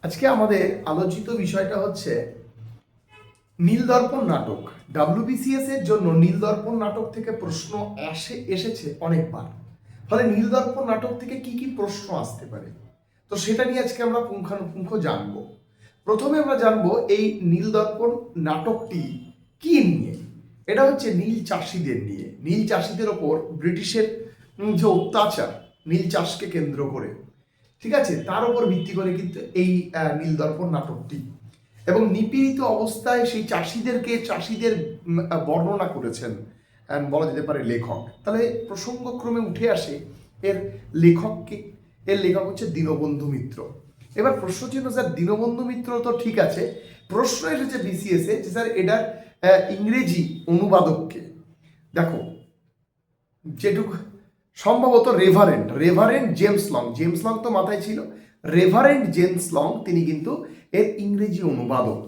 আজকে আমাদের আলোচিত বিষয়টা হচ্ছে নীলদর্পণ নাটক। ডাব্লিউবিসিএস এর জন্য নীলদর্পণ নাটক থেকে প্রশ্ন এসেছে অনেকবার। ফলে নীলদর্পণ নাটক থেকে কি কি প্রশ্ন আসতে পারে, তো সেটা নিয়ে আজকে আমরা পুঙ্খানুপুঙ্খ জানবো। প্রথমে আমরা জানবো এই নীলদর্পণ নাটকটি কি নিয়ে। এটা হচ্ছে নীল চাষিদের নিয়ে, নীল চাষিদের ওপর ব্রিটিশের যে অত্যাচার নীল চাষকে কেন্দ্র করে, ঠিক আছে, তার উপর ভিত্তি করে কিন্তু এই নীলদর্পণ নাটকটি, এবং নিপীড়িত অবস্থায় সেই চাষিদের বর্ণনা করেছেন বলা যেতে পারে লেখক। তাহলে প্রসঙ্গক্রমে উঠে আসে এর লেখককে। এর লেখক হচ্ছে দীনবন্ধু মিত্র। এবার প্রশ্ন ছিল স্যার দীনবন্ধু মিত্র তো ঠিক আছে, প্রশ্ন এসেছে বিসিএস এ যে স্যার এটার ইংরেজি অনুবাদককে। দেখো, যেটুকু সম্ভবত রেভারেন্ড জেমস লং তো মাথায় ছিল। রেভারেন্ড জেমস লং তিনি কিন্তু এর ইংরেজি অনুবাদক।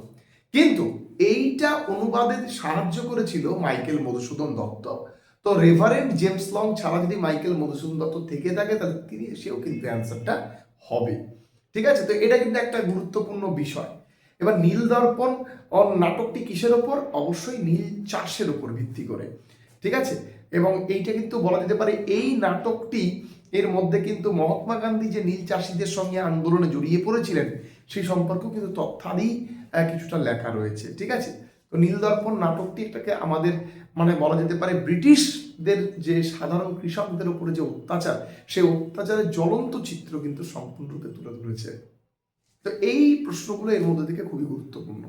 কিন্তু এইটা অনুবাদে সাহায্য করেছিল মাইকেল মধুসূদন দত্ত। তো রেভারেন্ড জেমস লং ছাড়া যদি মাইকেল মধুসূদন দত্ত থেকে থাকে তাহলে সেও কিন্তু অ্যান্সারটা হবে। ঠিক আছে, তো এটা কিন্তু একটা গুরুত্বপূর্ণ বিষয়। এবার নীলদর্পণ নাটকটি কিসের ওপর? অবশ্যই নীল চাষের উপর ভিত্তি করে, ঠিক আছে। এবং এইটা কিন্তু বলা যেতে পারে এই নাটকটি এর মধ্যে কিন্তু মহাত্মা গান্ধী যে নীল চাষিদের সঙ্গে আন্দোলনে জড়িয়ে পড়েছিলেন সেই সম্পর্কেও কিন্তু তথ্যাদি কিছুটা লেখা রয়েছে, ঠিক আছে। তো নীলদর্পণ নাটকটি এটাকে আমাদের বলা যেতে পারে ব্রিটিশদের যে সাধারণ কৃষকদের উপরে যে অত্যাচার, সেই অত্যাচারের জ্বলন্ত চিত্র কিন্তু সম্পূর্ণরূপে তুলে ধরেছে। তো এই প্রশ্নগুলো এর মধ্যে থেকে খুবই গুরুত্বপূর্ণ।